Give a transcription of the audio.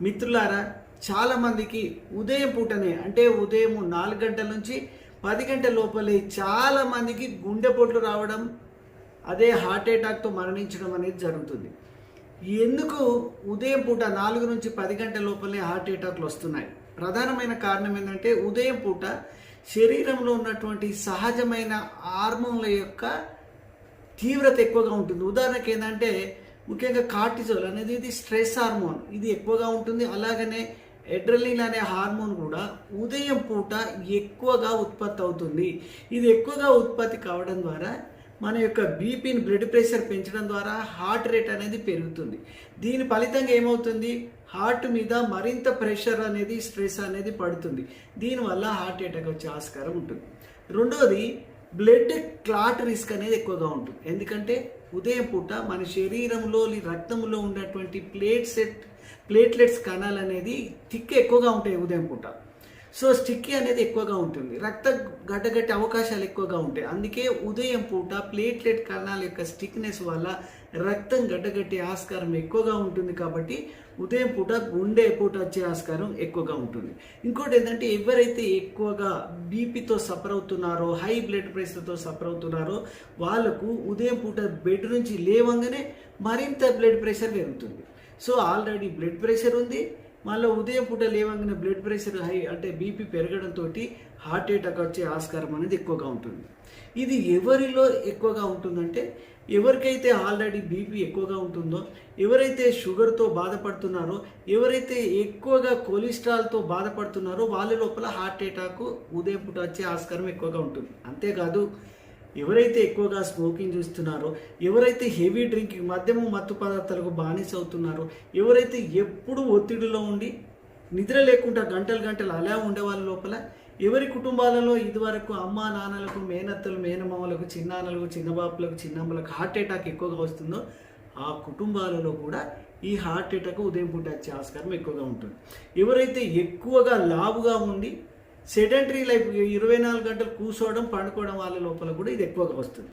మిత్రులారా, చాలామందికి ఉదయం పూటనే అంటే ఉదయం 4 గంటల నుంచి 10 గంటల లోపలే చాలామందికి గుండెపోట్లు రావడం, అదే హార్ట్ అటాక్తో మరణించడం అనేది జరుగుతుంది. ఎందుకు ఉదయం పూట 4 నుంచి 10 గంటల లోపలే హార్ట్ అటాక్లు వస్తున్నాయి? ప్రధానమైన కారణం ఏంటంటే ఉదయం పూట శరీరంలో ఉన్నటువంటి సహజమైన హార్మోన్ల యొక్క తీవ్రత ఎక్కువగా ఉంటుంది. ఉదాహరణకి ఏంటంటే ముఖ్యంగా కార్టిజోల్ అనేది ఇది స్ట్రెస్ హార్మోన్, ఇది ఎక్కువగా ఉంటుంది. అలాగనే ఎడ్రెలిన్ అనే హార్మోన్ కూడా ఉదయం పూట ఎక్కువగా ఉత్పత్తి అవుతుంది. ఇది ఎక్కువగా ఉత్పత్తి కావడం ద్వారా మన యొక్క బీపీని, బ్లడ్ ప్రెషర్ పెంచడం ద్వారా హార్ట్ రేట్ అనేది పెరుగుతుంది. దీని ఫలితంగా ఏమవుతుంది? హార్ట్ మీద మరింత ప్రెషర్ అనేది, స్ట్రెస్ అనేది పడుతుంది. దీనివల్ల హార్ట్ అటాక్ వచ్చే ఆస్కారం ఉంటుంది. రెండోది, బ్లడ్ క్లాట్ రిస్క్ అనేది ఎక్కువగా ఉంటుంది. ఎందుకంటే ఉదయం పూట మన శరీరంలో రక్తంలో ఉన్నటువంటి ప్లేట్లెట్స్ కణాలు అనేది ఎక్కువగా ఉంటాయి ఉదయం పూట. సో స్టిక్కీ అనేది ఎక్కువగా ఉంటుంది, రక్తం గడ్డగట్టే అవకాశాలు ఎక్కువగా ఉంటాయి. అందుకే ఉదయం పూట ప్లేట్లెట్ కణాల యొక్క స్టిక్నెస్ వల్ల రక్తం గడ్డగట్టే ఆస్కారం ఎక్కువగా ఉంటుంది. కాబట్టి ఉదయం పూట గుండెపోటు వచ్చే ఆస్కారం ఎక్కువగా ఉంటుంది. ఇంకోటి ఏంటంటే ఎవరైతే ఎక్కువగా బీపీతో సఫర్ అవుతున్నారో, హై బ్లడ్ ప్రెషర్తో సఫర్ అవుతున్నారో వాళ్ళకు ఉదయం పూట బెడ్ నుంచి లేవంగానే మరింత బ్లడ్ ప్రెషర్ పెరుగుతుంది. సో ఆల్రెడీ బ్లడ్ ప్రెషర్ ఉంది, మళ్ళీ ఉదయం పూట లేవంగానే బ్లడ్ ప్రెషర్ హై అంటే బీపీ పెరగడంతో హార్ట్ అటాక్ వచ్చే ఆస్కారం అనేది ఎక్కువగా ఉంటుంది. ఇది ఎవరిలో ఎక్కువగా ఉంటుందంటే ఎవరికైతే ఆల్రెడీ బీపీ ఎక్కువగా ఉంటుందో, ఎవరైతే షుగర్తో బాధపడుతున్నారో, ఎవరైతే ఎక్కువగా కొలెస్ట్రాల్తో బాధపడుతున్నారో వాళ్ళ లోపల హార్ట్ అటాక్ ఉదయం పూట వచ్చే ఆస్కారం ఎక్కువగా ఉంటుంది. అంతేకాదు ఎవరైతే ఎక్కువగా స్మోకింగ్ చేస్తున్నారో, ఎవరైతే హెవీ డ్రింకింగ్ మద్యము మత్తు పదార్థాలకు బానిస అవుతున్నారో, ఎవరైతే ఎప్పుడు ఒత్తిడిలో ఉండి నిద్ర లేకుండా గంటలు అలా ఉండే వాళ్ళ లోపల, ఎవరి కుటుంబాలలో ఇదివరకు అమ్మా నాన్నలకు, మేనత్తలు మేనమామలకు, చిన్నాన్నలకు, చిన్నబాపులకు, చిన్నమ్మలకు హార్ట్ అటాక్ ఎక్కువగా వస్తుందో ఆ కుటుంబాలలో కూడా ఈ హార్ట్ అటాక్ ఉదయం పూట వచ్చే ఆస్కారం ఎక్కువగా ఉంటుంది. ఎవరైతే ఎక్కువగా లావుగా ఉండి సెడెంటరీ లైఫ్ 24 గంటలు కూర్చోవడం, పండుకోవడం వాళ్ళ లోపల కూడా ఇది ఎక్కువగా వస్తుంది.